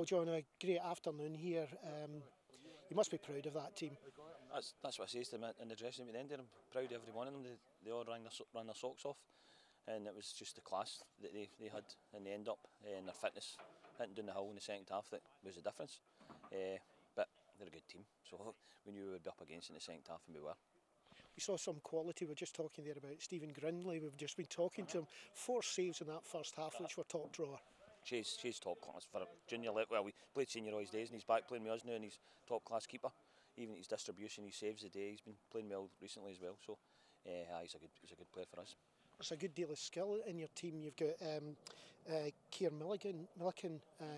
John, a great afternoon here. You must be proud of that team. That's what I say to them in the dressing room at the end there. I'm proud of every one of them. They all ran their socks off, and it was just the class that they had in the end up, and their fitness, hitting down the hill in the second half, that was the difference. But they're a good team, so we knew we would be up against it in the second half, and we were. We saw some quality. We were just talking there about Stephen Grindley. We've just been talking to him. 4 saves in that first half, which were top drawer. She's top class for a junior level. Well, we played senior all his days, and he's back playing with us now, and he's top class keeper. Even his distribution, he saves the day. He's been playing well recently as well. So, he's a good player for us. There's a good deal of skill in your team. You've got Keir Milliken,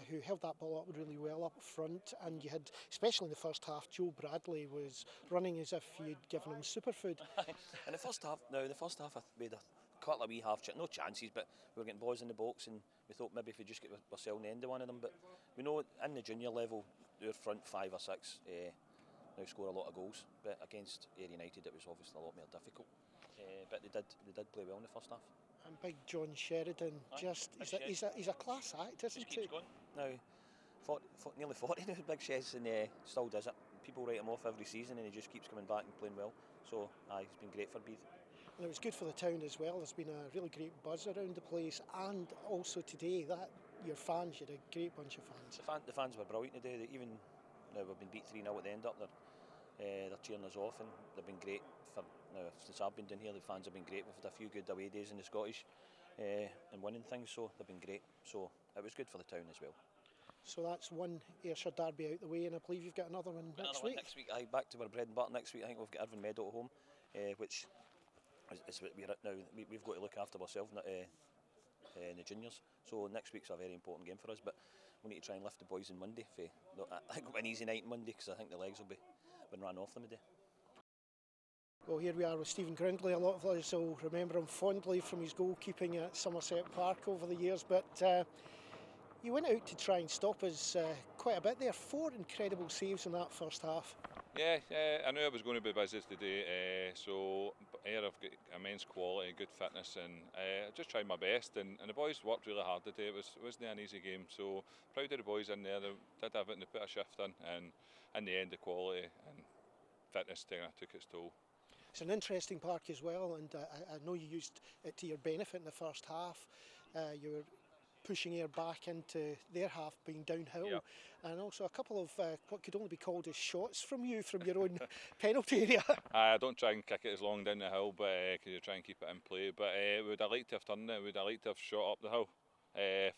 who held that ball up really well up front, and you had, especially in the first half, Joe Bradley was running as if you'd given him superfood. In the first half, we had a couple of wee half no chances, but we were getting balls in the box, and we thought maybe if we just get ourselves on the end of one of them. But we know in the junior level, our front 5 or 6 now score a lot of goals. But against Ayr United, it was obviously a lot more difficult. But they did play well in the first half. And big John Sheridan, he's a class act, isn't he? Now, nearly 40 now, Big Sheds, and still does it. People write him off every season, and he just keeps coming back and playing well. So, he's been great for Beith. And it was good for the town as well. There's been a really great buzz around the place, and also today, your fans, you had a great bunch of fans. The fans were brilliant today. Even now we've been beat 3-0 at the end up there. They're cheering us off, and they've been great. Since I've been down here, the fans have been great. We've had a few good away days in the Scottish and winning things, so they've been great. So it was good for the town as well. So that's one Ayrshire derby out the way, and I believe you've got another one next week. Next week, back to our bread and butter next week. I think we've got Irvine Meadow at home, which is what we're at now. We've got to look after ourselves in the juniors. So next week's a very important game for us, but we need to try and lift the boys on Monday. I think an easy night on Monday, because I think the legs will be run off them today. Well, here we are with Stephen Grindley. A lot of us will remember him fondly from his goalkeeping at Somerset Park over the years, but you went out to try and stop us quite a bit there. 4 incredible saves in that first half. Yeah, I knew I was going to be busy today, so Ayr have got immense quality, good fitness, and I just tried my best, and the boys worked really hard today. It wasn't an easy game, so proud of the boys in there. They did have it and they put a shift in, and in the end the quality and fitness took its toll. It's an interesting park as well, and I know you used it to your benefit in the first half. You were pushing Ayr back into their half, being downhill, yep. And also a couple of what could only be called as shots from you from your own penalty area. I don't try and kick it as long down the hill, but because you try and keep it in play. But would I like to have done it? Would I like to have shot up the hill?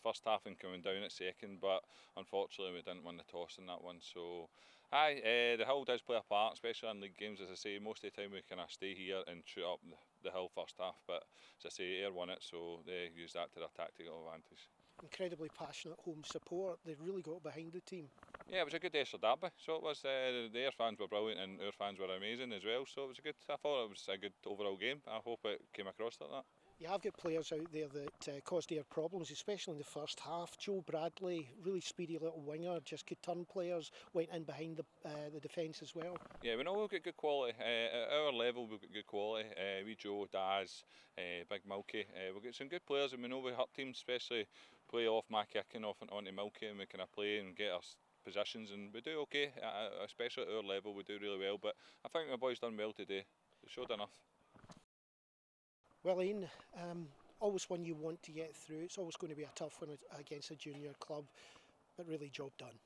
First half and coming down at second, but unfortunately we didn't win the toss in that one. So, the hill does play a part, especially in league games. As I say, most of the time we kind of stay here and shoot up the hill first half. But as I say, Ayr won it, so they used that to their tactical advantage. Incredibly passionate home support. They really got behind the team. Yeah, it was a good Ayrshire derby. So it was. The Ayr fans were brilliant, and our fans were amazing as well. So it was a good. I thought it was a good overall game. I hope it came across like that. You have got players out there that caused Ayr problems, especially in the first half. Joe Bradley, really speedy little winger, just could turn players, went in behind the defence as well. Yeah, we know we've got good quality. At our level, we've got good quality. We Joe, Daz, Big Milky. We've got some good players, and we know we hurt teams, especially play off my kicking off and onto Milky, and we kind of play and get our positions, and we do okay, especially at our level, we do really well. But I think my boys done well today. They showed enough. Well, Ian, always one you want to get through. It's always going to be a tough one against a junior club, but really job done.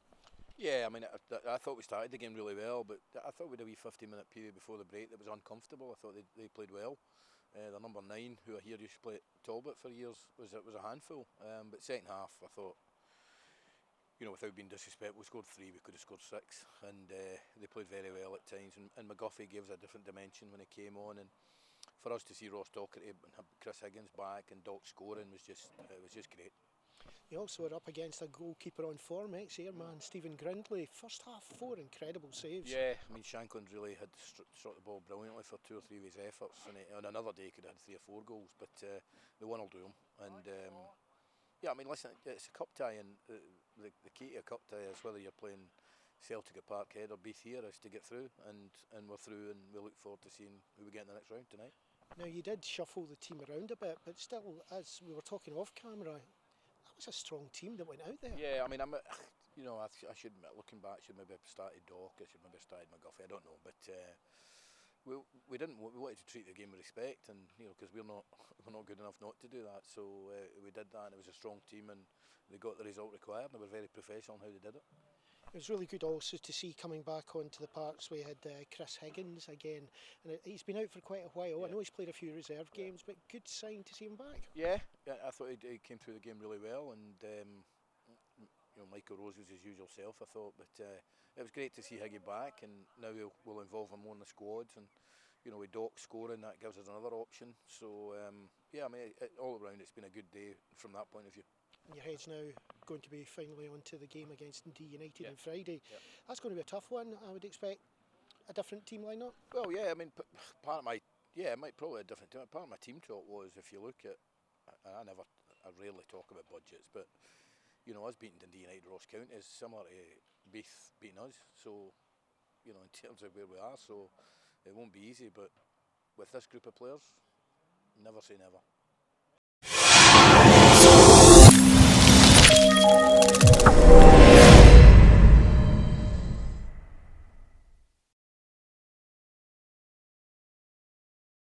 Yeah, I mean, I thought we started the game really well, but I thought we had a wee 15-minute period before the break that was uncomfortable. I thought they played well. The number 9, who I hear used to play at Talbot for years, was a handful. But second half, I thought, you know, without being disrespectful, we scored 3, we could have scored 6, and they played very well at times. And McGuffey gave us a different dimension when he came on, and for us to see Ross Docherty and Chris Higgins back and Doc scoring was just great. You also were up against a goalkeeper on form, ex-Airman Stephen Grindley. First half, 4 incredible saves. Yeah, I mean, Shankland really had struck the ball brilliantly for 2 or 3 of his efforts, and on another day he could have had 3 or 4 goals, but the one will do him. And yeah, I mean, listen, it's a cup tie, and the key to a cup tie is whether you're playing Celtic at Parkhead or Beith here, is to get through, and we're through, and we look forward to seeing who we get in the next round tonight. Now, you did shuffle the team around a bit, but still, as we were talking off camera, that was a strong team that went out there. Yeah, I mean, You know, I should, looking back, should maybe have started Dock, I should maybe have started McGuffey, I don't know, but we didn't. We wanted to treat the game with respect, and you know, because we're not good enough not to do that. So we did that, and it was a strong team, and they got the result required. And they were very professional in how they did it. It was really good also to see coming back onto the parks. We had Chris Higgins again, and he's been out for quite a while. Yeah. I know he's played a few reserve games, but good sign to see him back. Yeah, I thought he came through the game really well, and you know, Michael Rose was his usual self, I thought, but it was great to see Higgy back, and now we'll involve him more in the squads, and you know, with Doc scoring, that gives us another option. So yeah, I mean, all around it's been a good day from that point of view. And your head's now going to be finally onto the game against Dundee United Yeah. on Friday. Yeah. That's going to be a tough one. I would expect a different team lineup. Well, yeah, I mean, part of my probably a different team. Part of my team talk was, if you look at, I rarely talk about budgets, but you know, us beating Dundee United Ross County is similar to Beith beating us. So, you know, in terms of where we are, so it won't be easy. But with this group of players, never say never.